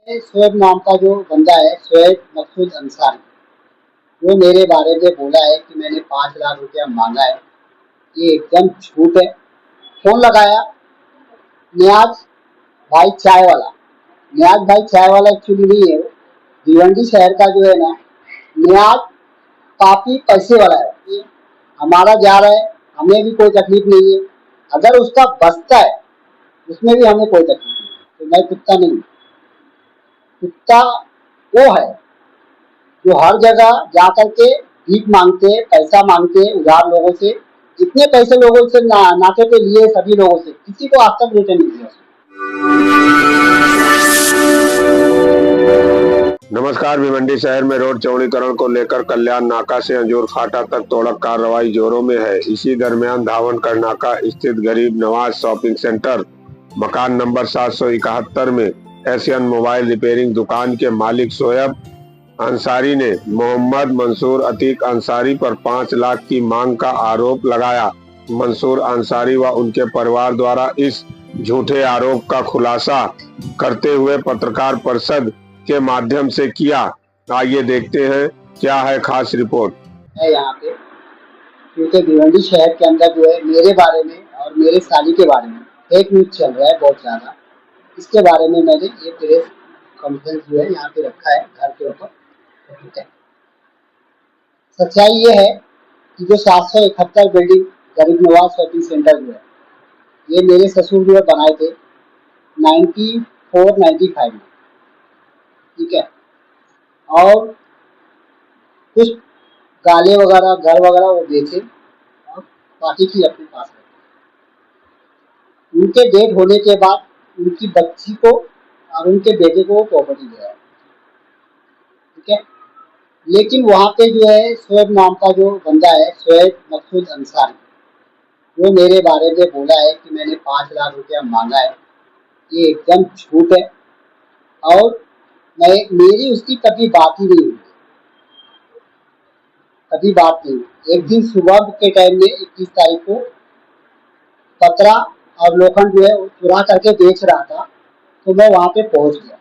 शोएब नाम का जो बंदा है, शोएब मकसूद अंसारी, वो मेरे बारे में बोला है कि मैंने 5 लाख रुपया मांगा है। ये एकदम झूठ है। फोन लगाया नियाज भाई चाय वाला। नियाज भाई चाय वाला एक्चुअली नहीं है, वो भिवंडी शहर का जो है ना, नियाज काफी पैसे वाला है। ये हमारा जा रहा है, हमें भी कोई तकलीफ नहीं है। अगर उसका बचता है उसमें भी हमें कोई तकलीफ नहीं है। तो मैं कुत्ता नहीं हूँ। कुत्ता वो है जो हर जगह जा करके भीख मांगते, पैसा मांगते उधार लोगों से। जितने पैसे लोगों से नाते पे लिए सभी लोगों से, किसी को आज तक रिटर्न नहीं दिया। नमस्कार। भिवंडी शहर में रोड चौड़ीकरण को लेकर कल्याण नाका से अंजूर फाटा तक तोड़क कार्रवाई जोरों में है। इसी दरमियान धावनकर नाका स्थित गरीब नवाज शॉपिंग सेंटर मकान नंबर 771 में एशियन मोबाइल रिपेयरिंग दुकान के मालिक शोएब अंसारी ने मोहम्मद मंसूर अतीक अंसारी पर 5 लाख की मांग का आरोप लगाया। मंसूर अंसारी व उनके परिवार द्वारा इस झूठे आरोप का खुलासा करते हुए पत्रकार परिषद के माध्यम से किया। आइए देखते हैं क्या है खास रिपोर्ट। है यहाँ पे, क्योंकि भिवंडी शहर के अंदर जो है मेरे बारे में और मेरे साली के बारे में फेक न्यूज चल रहा है बहुत ज्यादा। इसके बारे में मैंने ये प्रेस कॉन्फ्रेंस जो है यहाँ पे रखा है घर के ऊपर। ठीक है, सच्चाई ये है कि जो 771 बिल्डिंग गरीब नवाज शॉपिंग सेंटर जो है, ये मेरे ससुर जो है बनाए थे 94-95 में। ठीक है, और कुछ गाले वगैरह घर वगैरह वो बेचे और बाकी की अपने पास रखे। उनके डेथ होने के बाद उनकी बच्ची को और उनके बेटे को वो प्रॉपर्टी दिया है। ठीक है, लेकिन वहाँ पे जो है शोएब नाम का जो बंदा है, शोएब मकसूद अंसारी, वो मेरे बारे में बोला है कि मैंने 5 लाख रुपया मांगा है। ये एकदम झूठ है। और मेरी उसकी कभी बात ही नहीं हुई, कभी बात नहीं हुई। एक दिन सुबह के टाइम में 21 तारीख को पतरा और लोखंड जो है वो चुरा करके बेच रहा था, तो मैं वहाँ पे पहुँच गया।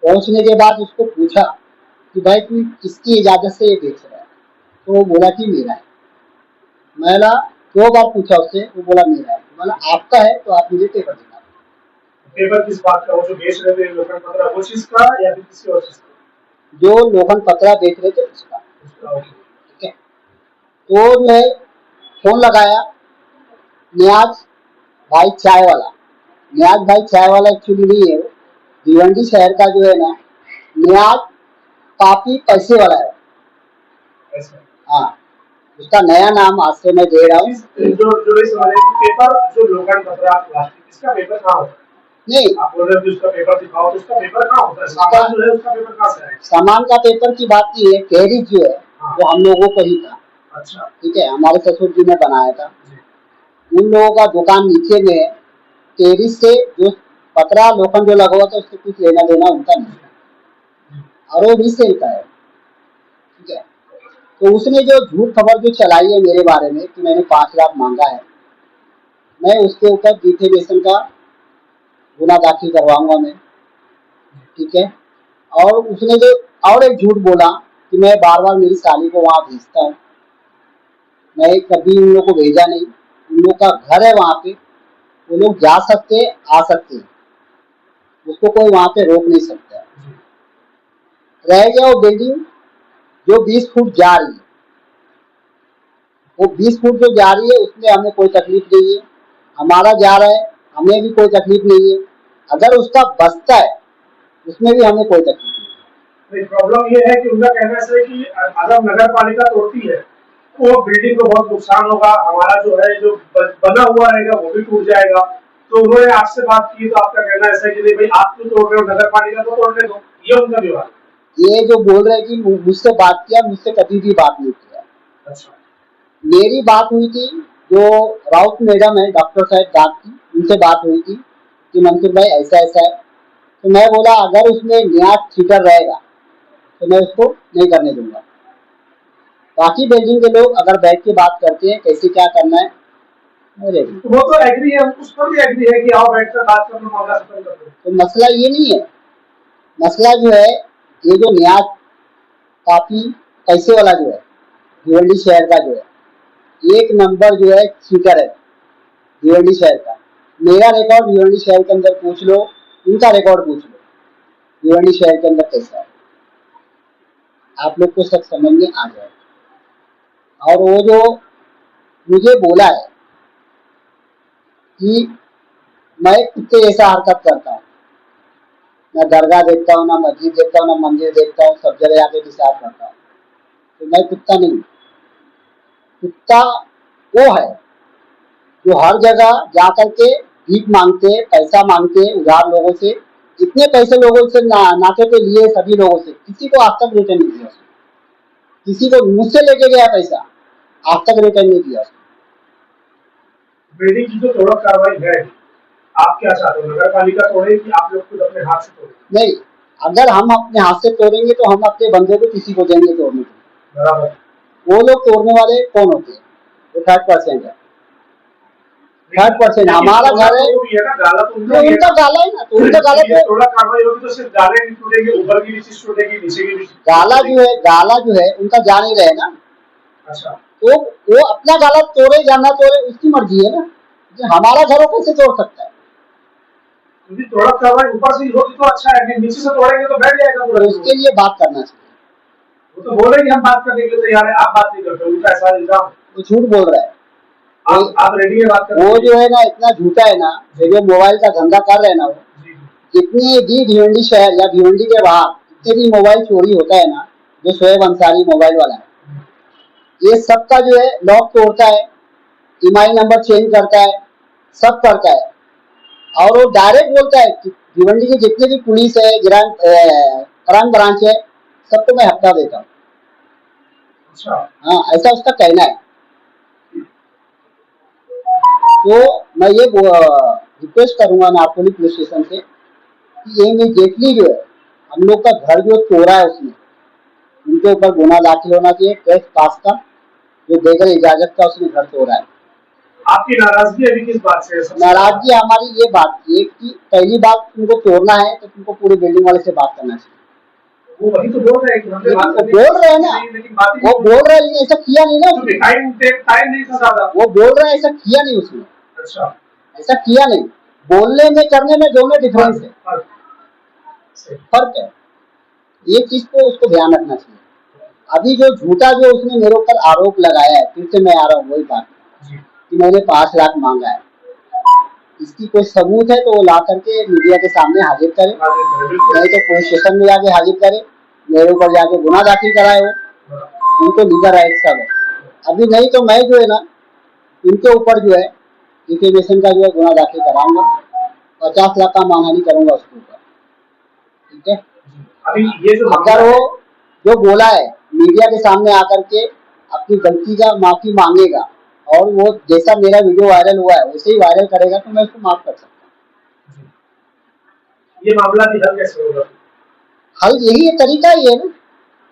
पहुँचने के बाद उसको पूछा कि भाई तू किसकी इजाज़त से ये बेच रहा है, तो वो बोला कि मेरा है। मैंने 2 बार पूछा उससे, वो बोला मेरा है। बोला आपका है तो आप मुझे पेपर दिखा। पेपर किस बात का? वो जो बेच रहे थे लोखंड पतरा, वो चीज का या फिर किसी और चीज का? जो लोखंड पतरा बेच रहे थे उसका। ठीक है, तो जो है फोन लगाया नियाज भाई चाय वाला। नियाज भाई चाय वाला एक्चुअली नहीं है, वो भिवंडी शहर का जो है ना, नियाज काफी पैसे वाला है। हाँ, उसका नया नाम आज से मैं दे रहा हूँ। जो इस वाले पेपर जो लोखंड पतरा प्लास्टिक, इसका पेपर कहाँ होता है? नहीं, आप बोल रहे हो कि उसका पेपर दिखाओ, तो उसका पेपर कहाँ होता है? सामान जो है उसका पेपर कहाँ से आएगा? सामान का पेपर की बात की है, टैरिफ जो है वो हम लोगों को ही था। अच्छा, ठीक है, हमारे ससुर जी ने बनाया था। उन लोगों का दुकान नीचे में है। टैरिफ से जो पतरा लोखंड जो लगा हुआ था उससे कुछ लेना देना उनका नहीं है, और वो रीसेल का है। ठीक है, तो उसने जो झूठ खबर जो चलाई है मेरे बारे में कि मैंने 5 लाख मांगा है, मैं उसके ऊपर डिफेमेशन का गुना दाखिल करवाऊंगा मैं। ठीक है, और उसने जो और एक झूठ बोला कि मैं बार बार मेरी साली को वहाँ भेजता हूँ, मैं कभी उन लोगों को भेजा नहीं। उन लोग का घर है वहाँ पे, वो लोग जा सकते आ सकते हैं, उसको कोई वहाँ पे रोक नहीं सकता। रह गया वो बिल्डिंग जो 20 फुट जा रही है, वो 20 फुट जो जा रही है उसमें हमें कोई तकलीफ नहीं है। हमारा जा रहा है, हमें भी कोई तकलीफ नहीं है। अगर उसका बचता है उसमें भी हमें कोई तकलीफ नहीं है। प्रॉब्लम ये है कि उनका कहना है कि अगर नगर पालिका तोड़ती है वो बिल्डिंग को बहुत नुकसान होगा, हमारा जो है जो बना हुआ रहेगा वो भी टूट जाएगा। तो उन्होंने आपसे बात की, तो आपका कहना ऐसा है कि नहीं भाई आप क्यों तोड़ रहे हो, नगर पालिका को तोड़ने दो, ये उनका विवाद। ये जो बोल रहे हैं कि मुझसे बात किया, मुझसे कभी भी बात नहीं किया। अच्छा, मेरी बात हुई थी जो राउत मैडम है, डॉक्टर साहब डाक की, उनसे बात हुई थी कि मंसूर भाई ऐसा ऐसा है। तो मैं बोला अगर उसमें न्याय फिकर रहेगा तो मैं उसको नहीं करने दूंगा। बाकी बिल्डिंग के लोग अगर बैठ के बात करते हैं कैसे क्या करना है, तो वो तो एग्री है, उस पर भी एग्री है कि आओ बैठकर बात करना, मामला खत्म कर दो। तो मसला ये नहीं है, मसला जो है, ये जो नियाज काफी पैसे वाला जो है भिवंडी शहर का जो है, एक नंबर जो है चीटर है भिवंडी शहर का। मेरा रिकॉर्ड भिवंडी शहर के अंदर पूछ लो, उनका रिकॉर्ड पूछ लो, भिवंडी शहर के अंदर कैसा है, आप लोग को सब समझ में आ जाएगा। और वो जो मुझे बोला है कि मैं कुत्ते जैसा हरकत करता हूँ, मैं दरगाह देखता हूँ, ना मस्जिद देखता हूँ, ना मंदिर देखता हूँ, सब जगह जाके डिसाइड करता हूँ, तो मैं कुत्ता नहीं हूँ। कुत्ता वो है जो हर जगह जा करके भीख मांगते, पैसा मांगते उधार लोगों से, जितने पैसे लोगों से नाते पे लिए सभी लोगों से, किसी को आज तक रिटर्न नहीं किया। किसी को मुझसे लेके गया पैसा, आज तक रिटर्न नहीं किया। बिल्डिंग की जो तोड़ कार्रवाई है, आप क्या चाहते हो, नगर पालिका तोड़े कि आप लोग खुद अपने हाथ से तोड़े? नहीं, अगर हम अपने हाथ से तोड़ेंगे तो हम अपने बंदे को किसी को देंगे तोड़ने को। बराबर। वो लोग तोड़ने वाले कौन होते हैं? वो 30% है। 30% हमारा घर है, वो भी है ना, गाला तो तो उनका गाला है ना, तो उनका गाला ये तो तोड़ा कार्रवाई होगी तो सिर्फ गाले नहीं टूटेंगे, ऊपर की भी चीज टूटेगी, नीचे की भी चीज गाला जो है उनका जा नहीं रहे ना। अच्छा, तो वो अपना गाला तोड़े या ना तोड़े उसकी मर्जी है ना, कि हमारा घर वो कैसे तोड़ सकता है? क्योंकि तोड़ा कार्रवाई ऊपर से होगी तो अच्छा है, कि नीचे से तोड़ेंगे तो बैठ जाएगा तो पूरा। उसके लिए बात करना चाहिए। वो तो बोल रहे कि हम बात करने के लिए तैयार है, आप बात नहीं करते, उनका ऐसा इल्जाम। वो झूठ बोल रहा है। आप रेडी है बात करने वो के लिए? जो है ना इतना झूठा है ना, जो मोबाइल का धंधा कर रहे हैं ना, वो जी, जी। जितनी भी भिवंडी शहर या भिवंडी के बाहर जितने भी मोबाइल चोरी होता है ना, जो शोएब अंसारी मोबाइल वाला है, ये सबका जो है लॉक तोड़ता है, ईएमआई नंबर चेंज करता है, सब करता है। और वो डायरेक्ट बोलता है कि भिवंडी के जितने भी पुलिस है, क्राइम ब्रांच है, सबको मैं हफ्ता देता हूँ। अच्छा, हाँ, ऐसा उसका कहना है। तो मैं ये रिक्वेस्ट करूंगा नापोली पुलिस स्टेशन से कि इमीडिएटली जो है हम लोग का घर जो तोड़ा है उसने, उनके ऊपर गुना दाखिल होना चाहिए, टेस्ट पास का, जो बगैर इजाजत का उसने घर तोड़ा है। आपकी नाराजगी अभी किस बात से है? नाराजगी हमारी ये बात है कि पहली बात तुमको तोड़ना है तो तुमको पूरी बिल्डिंग वाले से बात करना चाहिए। वो वही तो बोल रहे हैं कि हमसे बात करने बोल रहे हैं ना, लेकिन बात ही वो बोल रहा है, लेकिन ऐसा किया नहीं ना उसने। टाइम नहीं था ज्यादा। वो बोल रहा है, ऐसा किया नहीं उसने। अच्छा, ऐसा किया नहीं। बोलने में करने में दोनों डिफरेंस है, फर्क है। ये चीज को उसको ध्यान रखना चाहिए। अभी जो झूठा जो उसने मेरे ऊपर आरोप लगाया है, फिर से मैं आ रहा हूँ वही बात कि मैंने 5 लाख मांगा है, इसकी कोई सबूत है तो वो ला करके मीडिया के सामने हाजिर करे, नहीं तो पुलिस स्टेशन में जाके हाजिर करे, मेरे ऊपर जाके गुना दाखिल कराए, वो उनको लीगल राइट सब है। अभी नहीं तो मैं जो है ना उनके ऊपर जो है डिफेमेशन का जो है गुना दाखिल कराऊंगा, 50 लाख का मानहानि करूंगा उसके ऊपर। ठीक है, अभी ये जो अगर वो जो बोला है मीडिया के सामने आकर के अपनी गलती का माफी मांगेगा और वो जैसा मेरा वीडियो वायरल हुआ है वैसे ही वायरल करेगा तो मैं उसको माफ कर सकता हूँ। ये मामला भी हल कैसे होगा? हल यही है, तरीका ही है ना,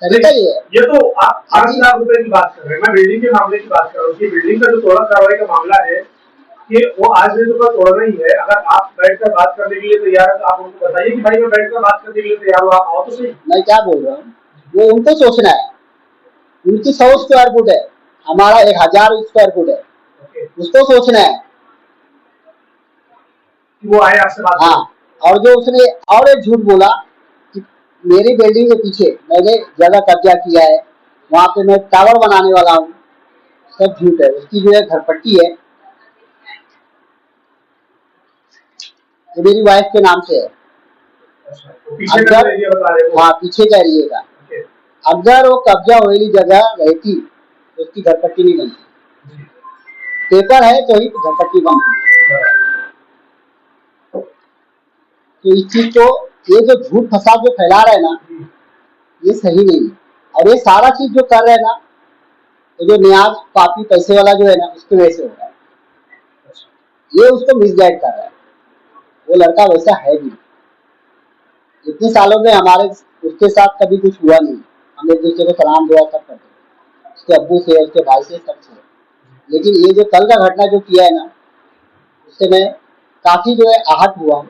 तरीका ये है। ये तो आप 5 लाख रुपए की बात कर रहे हैं, मैं बिल्डिंग के मामले की बात कर रहा हूँ कि बिल्डिंग का जो तोड़ा कार्रवाई का मामला है कि वो आज नहीं तो तोड़ना ही है। अगर आप बैठकर बात करने के लिए तैयार है तो आप उनको बताइए कि भाई मैं बैठकर बात करने के लिए तैयार हूँ, आप आओ तो सही। मैं क्या बोल रहा हूँ, वो उनको सोचना है। उनकी 100 स्क्वायर फुट है, हमारा 1000 स्क्वायर फुट है, उसको सोचना है कि वो आए आपसे बात। हाँ, और जो उसने और एक झूठ बोला कि मेरी बिल्डिंग के पीछे मैंने जगह कब्जा किया है, वहां पे मैं टावर बनाने वाला हूँ, सब झूठ है। उसकी जो है घरपट्टी है, ये मेरी वाइफ के नाम से है। पीछे का एरिया बता रहे हो? हाँ, पीछे का एरिया का। अगर वो कब्जा हुई जगह रहती तो उसकी घरपट्टी नहीं बनती, पेपर है तो ही घरपट्टी बनती। तो इस चीज को, ये जो झूठ फसाद जो फैला रहे हैं ना, ये सही नहीं है। और ये सारा चीज जो कर रहे हैं ना, तो जो नियाज पापी पैसे वाला जो है ना, उसकी वजह से हो रहा है। ये उसको मिसगाइड कर रहा है। वो लड़का वैसा है भी, इतने सालों में हमारे उसके साथ कभी कुछ हुआ नहीं। हम एक दूसरे को सलाम दुआ सब करते हैं, उसके अब्बू से, उसके भाई से, सबसे। लेकिन ये जो कल का घटना जो किया है ना, उससे मैं काफी जो है आहत हुआ हूँ,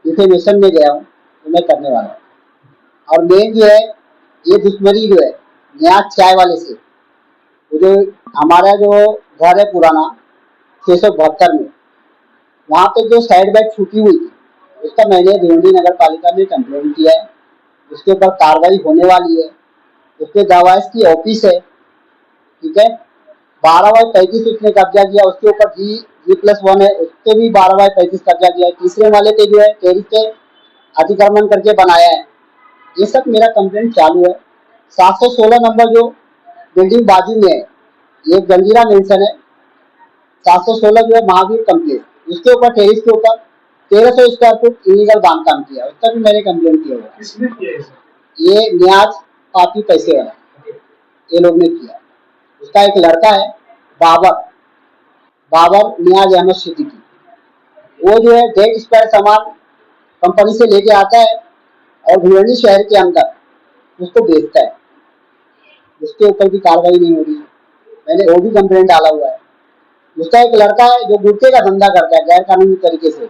डिफेमेशन में गया हूँ, तो मैं करने वाला हूँ। और मेन जो है ये दुश्मनी जो है न्याज चाय वाले से, वो जो हमारा जो घर है पुराना 672 में, वहाँ पे जो साइड बैग छूटी हुई थी उसका मैंने भिवंडी नगर पालिका में कंप्लेंट किया है। उसके ऊपर कार्रवाई होने वाली है। उसके दवाइश की ऑफिस है, ठीक है। 12/35 उसने कब्जा किया। उसके ऊपर G+1 है, उसके भी 12/35 कब्जा किया है। तीसरे वाले पे जो है टेरिस पे अतिक्रमण करके बनाया है। ये सब मेरा कंप्लेंट चालू है। 716 नंबर जो बिल्डिंग बाजू में है, ये गंजीरा मेंशन है। 716 जो है महावीर कम्प्लेक्स, उसके ऊपर टेरिस के ऊपर 1300 स्क्वायर फुट इलीगल बांधकाम किया, उसका भी मैंने कंप्लेंट किया हुआ है। किसने किया है सर? ये न्याज काफी पैसे वाला ये लोग ने किया। उसका एक लड़का है बाबर न्याज अहमद सिद्दीकी, वो जो है 1.5 स्क्वायर सामान कंपनी से लेके आता है और भिवंडी शहर के अंदर उसको बेचता है। उसके ऊपर भी कार्रवाई नहीं हो रही है। मैंने वो भी कंप्लेंट डाला हुआ है। उसका एक लड़का है जो गुटखे का धंधा करता है गैर कानूनी तरीके से,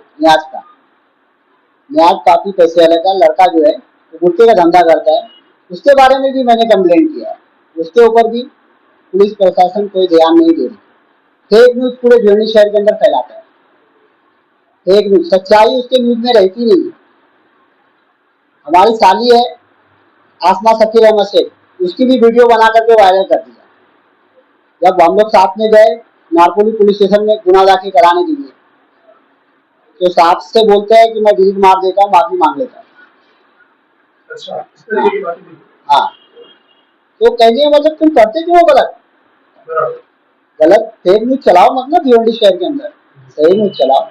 न्याज काफी पैसे वाले का लड़का जो है वो गुटखे का धंधा करता है। उसके बारे में भी मैंने कंप्लेंट किया है। उसके ऊपर भी पुलिस प्रशासन कोई ध्यान नहीं दे रही। फेक न्यूज पूरे भिवंडी शहर के अंदर फैलाता है। फेक न्यूज, सच्चाई उसके न्यूज में रहती नहीं है। हमारी साली है आसमा शकील अहमद शेख, उसकी भी वीडियो बना करके वायरल कर दिया। जब हम लोग साथ में गए नारकोली पुलिस स्टेशन में गुना दाखिल कराने के लिए, तो साहब से बोलते हैं कि मैं डिलीट मार देता हूँ, माफी मांग लेता हूँ। अच्छा, इस तरह की बातें नहीं। हाँ, तो कहिए मतलब तुम करते क्यों हो गलत? बराबर। गलत फेक न्यूज चलाओ मत ना भिवंडी शहर के अंदर, सही न्यूज चलाओ।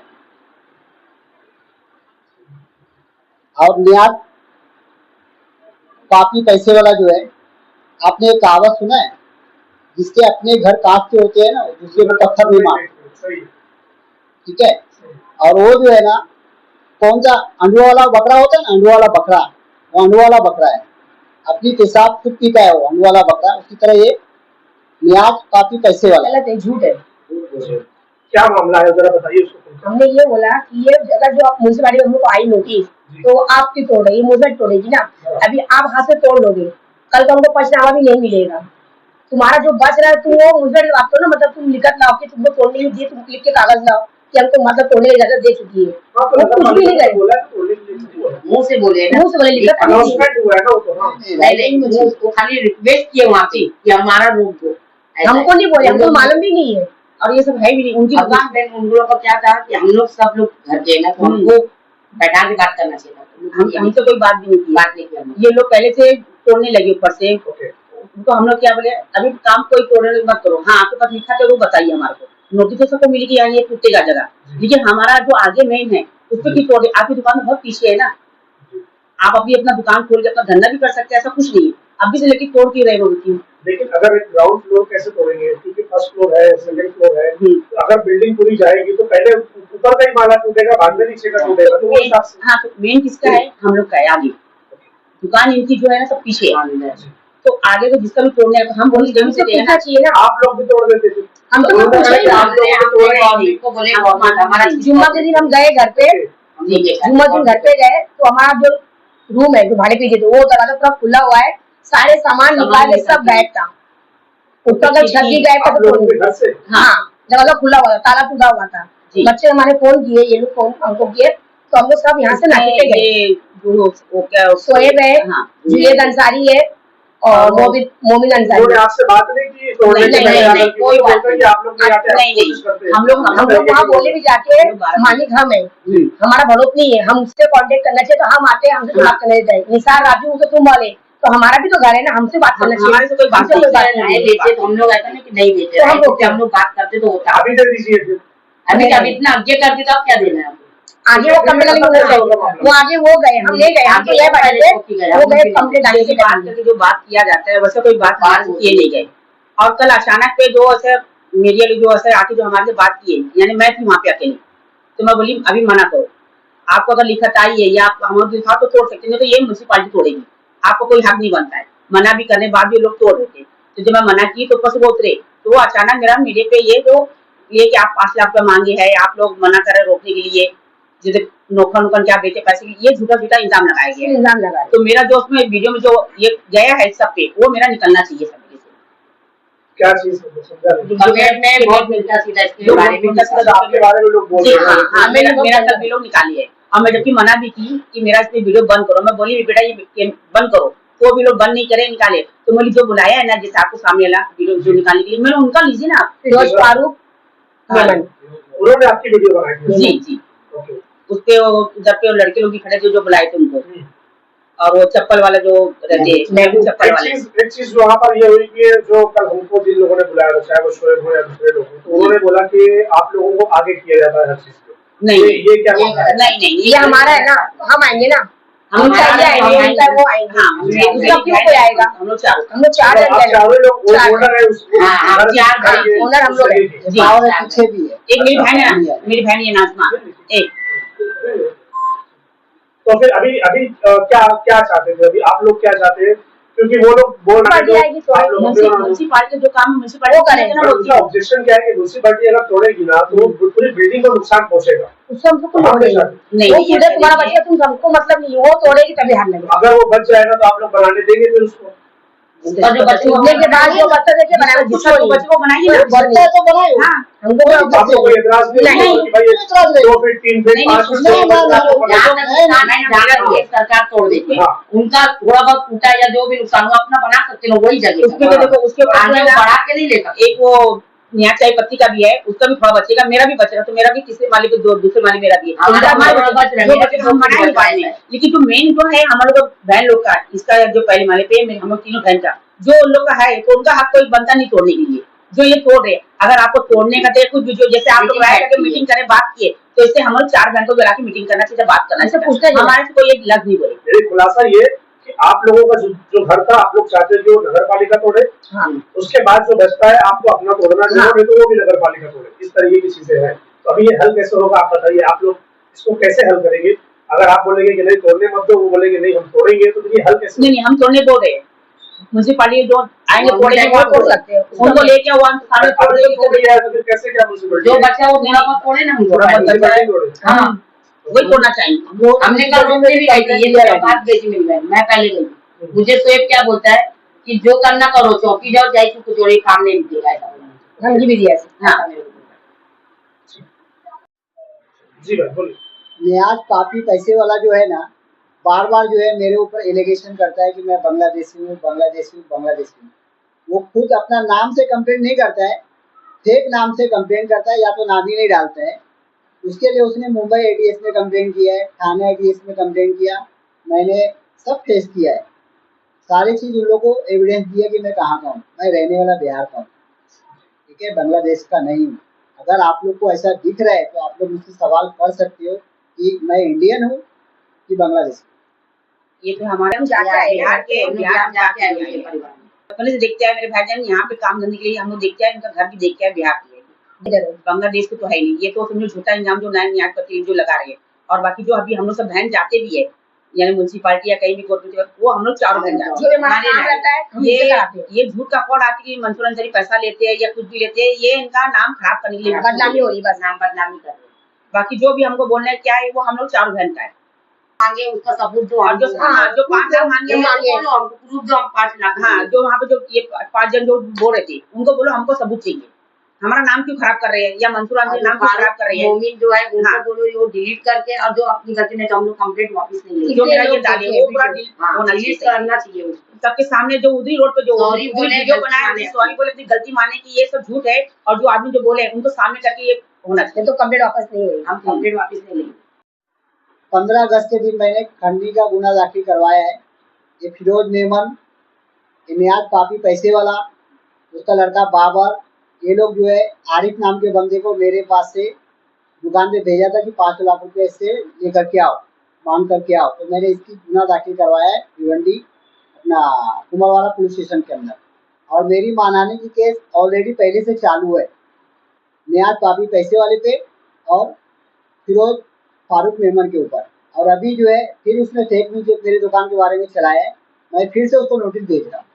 और न्याज काफी पैसे वाला जो है, आपने एक कहावत सुना है, जिसके अपने घर कांच के होते हैं ना, दूसरे को पत्थर नहीं मारते, सही। ठीक है। और वो जो है ना, कौन सा अंडुआ वाला बकरा होता है ना, अंडुआ वाला बकरा, वो अंडुआ वाला बकरा है, अपनी पेशाब खुद पीता है वो अंडुआ वाला बकरा। उसी तरह ये न्याज काफी पैसे वाला है। गलत है, झूठ है। क्या मामला है जरा बताइए उसको। हमने ये बोला कि ये अगर जो आप म्यूनसिपालिटी हम लोग को आई नोटिस, तो आपकी तोड़ रही मुझे तोड़ेगी ना। अभी आप हाथ से तोड़ लोगे, कल को हमको पंचनामा भी नहीं मिलेगा। तुम्हारा जो बच रहा है तुम वो मुझे बात करो ना, मतलब तुम लिखत लाओ कि तुमको तोड़ने के लिए दिए, तुम लिख के कागज लाओ कि हमको मतलब तोड़ने की इजाजत दे चुकी है। वो कुछ भी नहीं करे, मुंह से बोले लिखत अनाउंसमेंट हुआ है ना वो तो। हाँ, नहीं उसको खाली रिक्वेस्ट किए वहाँ पे कि हमारा रोक दो। हमको नहीं बोले, हमको मालूम भी नहीं है और ये सब है भी नहीं उनकी। भगवान बहन उन लोगों का क्या था कि हम लोग सब लोग घर गए ना, तो हमको बैठा के बात करना चाहिए था। हमसे कोई बात भी नहीं की। बात नहीं किया। ये लोग पहले से तोड़ने लगे ऊपर से। ओके। उनको हम लोग क्या बोले, अभी काम कोई तोड़ने मत करो। हाँ, आपके पास लिखा है वो बताइए हमारे को। नोटिस सबको मिली कि यहाँ ये टूटेगा जगह, लेकिन हमारा जो आगे मेन है उसपे की तोड़। आपकी दुकान बहुत पीछे है ना, आप अभी अपना दुकान खोल के अपना धंधा भी कर सकते हैं, ऐसा कुछ नहीं है। अभी से लेके तोड़ क्यों रहे हो? लेकिन अगर ग्राउंड फ्लोर कैसे तोड़ेंगे, क्योंकि फर्स्ट फ्लोर है, सेकंड फ्लोर है, तो अगर बिल्डिंग पूरी जाएगी तो पहले ऊपर का ही माला टूटेगा, बाद में नीचे का टूटेगा। तो वो हिसाब से। हाँ, तो मेन किसका है? हम लोग का है आगे। दुकान इनकी जो है ना सब पीछे है, तो आगे को जिसका भी तोड़ने है, तो हम बोले जमीन से देखना चाहिए ना। आप लोग भी तोड़ देते थे। हम तो हमारा जुम्मा के दिन हम गए घर पे, जुम्मा दिन घर पे गए तो हमारा जो रूम है जो भाड़े पे थे, वो दरवाजा पूरा खुला हुआ है, सारे सामान निकाल के सब गायब था। ऊपर का छत भी गायब था। घर से। हाँ, दरवाजा खुला हुआ था, ताला टूटा हुआ था। बच्चे हमारे फोन किए, ये लोग फोन हमको किए, तो हम लोग सब यहाँ से नाचे पे गए। सोएब है, जुनेद अंसारी है और मोमिन अंसारी। उन्होंने आपसे बात नहीं की? कोई बात नहीं। आप लोग हम लोग वहाँ बोले भी जाके मालिक हम है, हमारा भरोसा नहीं है, हम उससे कांटेक्ट करना चाहिए तो हम आते हैं, हमसे बात करने देते हैं। निसार राजू उसे तुम बोले तो हमारा भी तो घर है ना, हमसे बात करना चाहिए। हमारे से कोई बात नहीं लेते तो हम लोग ऐसा नहीं कि नहीं देते, तो हम लोग बात करते तो होता। अभी दे दीजिए। अभी अब इतना आगे करते तो आप क्या देना है? आगे वो कंप्लेन वो आगे वो गए, हम ले गए, हम तो यह बैठे थे, वो गए कंप्लेन आगे से बात करके जो बात किया जाता है वैसे कोई बात किए नहीं गए। और कल अचानक पे जो ऐसे मीडिया जो ऐसे आके जो हमारे से बात किए, यानी मैं थी वहाँ पे अकेली, तो मैं बोली अभी मना करो, आपको अगर लिखत आई है या आप हमारे दिखा तो तोड़ सकते हैं, तो ये म्यूनसिपालिटी तोड़ेगी, आपको कोई हक नहीं बनता है। मना भी करने बाद भी लोग तोड़ देते। तो जब मैं मना की तो ऊपर से वो उतरे, तो वो अचानक मेरा मीडिया पे ये कि आप 5 लाख रुपए मांगे है, आप लोग मना कर रहे रोकने के लिए, जैसे नौखन नौखन क्या बेचे पैसे की, ये झूठा झूठा इल्जाम लगाया गया है। इल्जाम लगा रहे तो मेरा जो उसमें वीडियो में जो ये गया है सब पे, वो मेरा निकलना चाहिए सब से। क्या चीज समझा नहीं। कमेंट में बहुत मिलता सीधा इसके बारे में आपके बारे में लोग बोल जी रहे हाँ हैं। हाँ, मेरा कल भी लोग निकाली है और मैं जबकि मना भी की कि मेरा इसमें वीडियो बंद करो, मैं बोली बेटा ये बंद करो, तो भी लोग बंद नहीं करे, निकाले। तो मैंने जो बुलाया है ना, जैसे आपको सामने वाला वीडियो जो निकालने के लिए, मैंने उनका लीजिए ना, फिरोज फारूक मेमन। उन्होंने आपकी वीडियो बनाई थी? जी जी, ओके। उसपे जब पे वो लड़के लोग भी खड़े थे जो बुलाए थे उनको, और वो चप्पल वाला जो रहते चप्पल वाले। एक चीज वहाँ पर ये हुई कि जो कल हमको जिन लोगों ने बुलाया था, चाहे वो शोएब हो या दूसरे लोग हो, तो उन्होंने बोला कि आप लोगों को आगे किया जाता है हर चीज को। नहीं ये क्या बात है? नहीं, ये हमारा है ना, हम आएंगे ना, हम चाहिए आएंगे, वो आएंगे। हाँ, उसका क्यों कोई आएगा? हम लोग चार आप चारों लोग ओनर है उसको, ओनर हम लोग हैं। और पीछे भी है। एक मेरी बहन है ना, मेरी बहन है नाजमा, एक। तो फिर अभी क्या चाहते थे? अभी आप लोग क्या चाहते हैं? क्योंकि वो लोग बोल रहे हैं जो आप लोगों ने म्युनिसिपालिटी जो काम म्युनिसिपालिटी वो करें। पर उनका ऑब्जेक्शन क्या है कि म्युनिसिपालिटी अगर तोड़ेगी ना तो वो पूरी बिल्डिंग को नुकसान पहुंचेगा। उससे हमको कुछ आप नहीं क्या है। चाहते हैं? नहीं, वो नहीं, सीधे ऐसा तुम्हारा नहीं है। बच्चा, तुम हमको मतलब नहीं, वो तोड़ेगी तभी हाथ लगेगा। अगर वो बच जाएगा तो आप लोग बनाने देंगे फिर उसको? और जो बच्चे होने के बाद जो बच्चा देखे बनाए, कुछ जिसका बच्चे को बनाइए ना, बच्चा तो बनाए। हाँ, हमको आप लोग कोई एतराज नहीं नहीं, होगा कि भाई ये 2 फीट 3 फीट 5 फीट सरकार तोड़ देती है, हाँ। उनका थोड़ा बहुत टूटा या जो भी नुकसान हुआ अपना बना सकते हैं, वही जगह उसके लिए देखो, उसके बाद आगे ना बढ़ा के नहीं ले सकते। एक वो यहाँ चाय पत्ती का भी है, उसका भी थोड़ा बचेगा, मेरा भी बचेगा, तो मेरा भी तीसरे माले पे दूसरे माले मेरा भी है। हमारा हमारे थोड़ा बच रहा है, जो मेरा बचे भी हम बना ही नहीं बच रहा पाएंगे। है। लेकिन जो मेन जो है हम लोग बहन लोग का, इसका जो पहले माले पे हम लोग तीनों बहन का जो उन लोग का है, तो उनका हक कोई बनता नहीं तोड़ने के लिए, जो ये तोड़ रहे। अगर आपको तोड़ने का तो कुछ जो जैसे आप लोग राय करके मीटिंग करें, बात किए, तो इससे हम लोग 4 घंटों बुला के मीटिंग करना चाहिए, बात करना चाहिए, हमारे से कोई एक लग नहीं बोले। मेरी खुलासा ये कि आप लोगों का जो घर था आप लोग चाहते थे वो नगर पालिका तोड़े, उसके बाद जो बचता है आपको अपना तोड़ना है, तो वो भी नगर पालिका तोड़े। इस तरीके की चीजें हैं। तो अभी ये हल कैसे होगा आप बताइए, आप लोग इसको कैसे हल करेंगे? अगर आप बोलेंगे कि नहीं तोड़ने मत दो, वो बोलेंगे नहीं हम तोड़ेंगे, तो ये हल कैसे? नहीं, हम तोड़ने बोल रहे हैं, म्युनिसिपालिटी जो आएंगे तोड़ेंगे वो तोड़ सकते हैं, उनको लेके वो सामने तोड़ देंगे। तो फिर कैसे क्या म्युनिसिपैलिटी जो बच्चा वो थोड़ा बहुत तोड़े ना, थोड़ा बहुत बचा है, हाँ, वही तोड़ना चाहिए। हमने कल रूम में भी गई थी, ये बात बेटी मिल गई, मैं पहले गई थी। मुझे शोएब क्या बोलता है कि जो करना करो, चौकी जाओ, जाए कुछ चोरी काम नहीं देगा, ऐसा हमने भी दिया। हाँ, जी भाई बोलिए। नियाज पापी पैसे वाला जो है ना, बार बार जो है मेरे ऊपर एलिगेशन करता है कि मैं बांग्लादेशी हूँ, बांग्लादेशी हूँ, बांग्लादेशी हूँ। वो खुद अपना नाम से कंप्लेंट नहीं करता है, फेक नाम से कंप्लेंट करता है, या तो नाम ही नहीं डालता है। उसके लिए उसने मुंबई एटीएस में कंप्लेंट किया है, थाना एटीएस में कंप्लेंट किया, मैंने सब फेस किया है। सारी चीज़ उन लोगों को एविडेंस दिया कि मैं कहाँ का हूँ। मैं रहने वाला बिहार का हूँ, ठीक है, बांग्लादेश का नहीं हूँ। अगर आप लोग को ऐसा दिख रहा है तो आप लोग मुझसे सवाल कर सकते हो कि मैं इंडियन हूँ कि बांग्लादेशी। ये तो हमारे बिहार जाके आए परिवार में पहले से देखते हैं, मेरे भाईजान यहाँ पे काम धंधे के लिए हम लोग देखते हैं, इनका घर भी देखते हैं बिहार के, बांग्लादेश को तो है नहीं। ये तो समझो झूठा इंजाम जो नया न्याय पति जो लगा रहे हैं। और बाकी जो अभी हम लोग सब बहन जाते भी है, यानी म्युनिसिपालिटी या कहीं भी कोर्ट में, वो हम लोग चारों बहन जाते हैं। ये झूठ का कौन आती है, मंसूर अंसारी पैसा लेते हैं या कुछ भी लेते हैं, ये इनका नाम खराब करने के लिए बदनामी हो रही, बस नाम बदनामी कर रहे हैं। बाकी जो भी हमको बोलना है क्या है, वो हम लोग चारों बहन का है। मांगे उसका सबूत जो और जो 5 लाख मांगे हमको प्रूफ दो, हम 5 लाख। हाँ, जो वहाँ पे जो ये 5 जन जो बोल रहे थे, उनको बोलो हमको सबूत चाहिए, हमारा नाम क्यों खराब कर रहे हैं, या मंसूर अंसारी नाम क्यों खराब कर रहे हैं। मोमिन जो है उनको बोलो वो डिलीट करके, और जो अपनी गलती ने हम लोग कंप्लेंट वापस नहीं लेंगे, जो मेरा ये डाले वो पूरा डिलीट करना चाहिए उसको। सबके सामने जो उधरी रोड पे जो सॉरी बोले, वीडियो बनाया, सॉरी बोले, अपनी गलती माने कि ये सब झूठ है, और जो आदमी जो बोले उनको सामने करके ये होना चाहिए। तो कंप्लेंट वापस नहीं होगी, हम कंप्लेंट वापस नहीं लेंगे। 15 अगस्त के दिन मैंने खंडनी का गुना दाखिल करवाया है। ये फिरोज मेमन, नियाज पापी पैसे वाला, उसका लड़का बाबर, ये लोग जो है आरिफ नाम के बंदे को मेरे पास से दुकान पे भेजा था कि 5 लाख रुपए से लेकर के आओ, मांग करके आओ। तो मैंने इसकी गुना दाखिल करवाया है भिवंडी अपना कुमारवाड़ा पुलिस स्टेशन के अंदर। और मेरी मानहानि की केस ऑलरेडी पहले से चालू है, नियाज पापी पैसे वाले पे और फिरोज फारूक मेमन के ऊपर। और अभी जो है फिर उसने फेक न्यूज मेरी दुकान के बारे में चलाया है, मैं फिर से उसको नोटिस भेज रहा हूँ।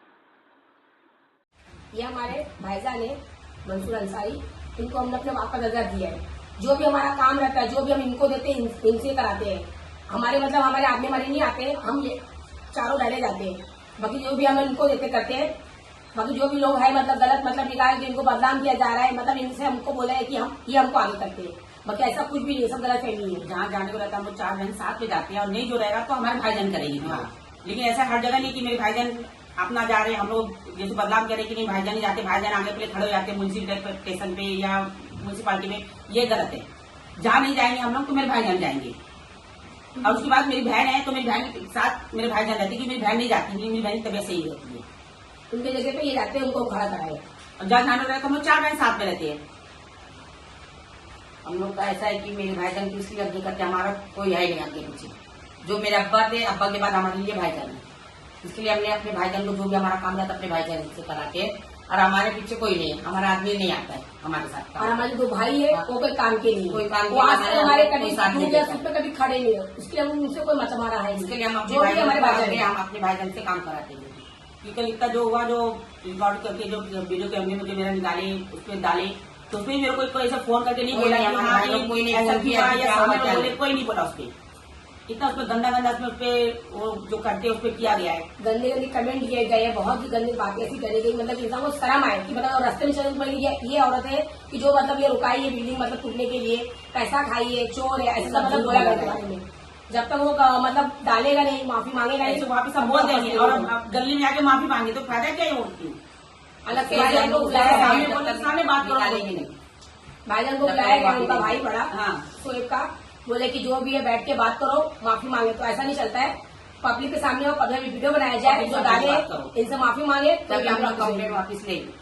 ये हमारे भाईजान है मंसूर अंसारी, इनको हमने अपना वापस नजर दिया है। जो भी हमारा काम रहता है, जो भी हम इनको देते हैं, इनसे कराते हैं। हमारे मतलब हमारे आदमी हमारे नहीं आते, हम ये चारों डाले जाते हैं। बाकी जो भी हम इनको देते करते हैं। बाकी जो भी लोग है मतलब गलत मतलब निकाल के इनको बदनाम किया जा रहा है, मतलब इनसे हमको बोला है कि हम ये हमको आगे करते हैं। बाकी ऐसा कुछ भी नहीं, सब गलत फहमी है। जहाँ जाने को रहता है हम लोग 4 बहन साथ में जाते हैं, और नहीं जो रहेगा तो हमारे भाईजान करेगी। लेकिन ऐसा हर जगह नहीं कि मेरे भाईजान अपना जा रहे हैं, हम लोग जैसे बदलाव करें कि नहीं भाईजान ही जाते, भाईजान आगे पहले खड़े हो जाते हैं म्यूनसिपल स्टेशन पे या म्यूनसिपालिटी में, ये गलत है। जहाँ नहीं जाएंगे हम लोग तो मेरे भाईजान जाएंगे। और उसके बाद मेरी बहन है तो मेरी बहन के साथ मेरे भाईजान रहते हैं, कि मेरी बहन नहीं जाती, मेरी बहन की तबियत सही रहती है, उनके जगह पे ये रहते हैं, उनको खड़ा कराए। और जहाँ जाने को रहता है हम लोग 4 बहन साथ में रहते हैं। हम लोग का ऐसा है कि मेरे भाईजान की इसलिए आगे करते, हमारा कोई है नहीं आगे पीछे। जो मेरे अब्बा थे, अब्बा के बाद हमारे लिए भाईजान है, इसलिए हमने अपने भाईजान को जो भी हमारा काम रहता है अपने भाईजान से कराते हैं। और हमारे पीछे कोई नहीं है, हमारा आदमी नहीं आता है हमारे साथ। और हमारे 2 भाई है, वो कोई काम के नहीं, कोई काम के वो आज नहीं, तक हमारे कोई कभी साथ नहीं टूट या देता। सुख पे कभी खड़े नहीं है, इसलिए हम उनसे कोई मत मारा है। इसके लिए हम अपने जो भी भाईजान हमारे भाईजान है, हम अपने भाईजान से काम कराते हैं। क्योंकि इतना जो हुआ, जो रिकॉर्ड करके जो वीडियो कैमरे में जो मेरा निकाले उसमें डाले, तो उसमें मेरे को ऐसा फोन करके नहीं बोला कि हाँ कोई नहीं ऐसा किया या सामने बोले, कोई नहीं बोला उसपे। इतना उसपे गंदा उसमें उसपे वो जो करते उसपे किया गया है, गंदे गंदे कमेंट किए गए हैं, बहुत ही गंदी बातें ऐसी करी गई, मतलब इंसान को शर्म आए कि मतलब रास्ते में चलने पड़ी ये औरत है कि जो मतलब ये रुकाई है बिल्डिंग मतलब टूटने के लिए, पैसा खाई है, चोर है, ऐसा मतलब बोला गया बारे में। जब तक वो मतलब डालेगा नहीं, माफी मांगेगा नहीं, ऐसे वापिस सब बोल देंगे और अब गली में आके माफी मांगे तो फायदा क्या है उनकी। अलग से भाईजान को बुलाया गया, सामने बात करो, भाईजान को बुलाया गया, उनका भाई बड़ा हाँ शोएब का, बोले कि जो भी है बैठ के बात करो, माफी मांगे। तो ऐसा नहीं चलता है, पब्लिक के सामने वो पब्लिक वीडियो बनाया जाए, जो डाले इनसे माफी मांगे तो तभी हम लोग कंप्लेंट वापिस लेंगे।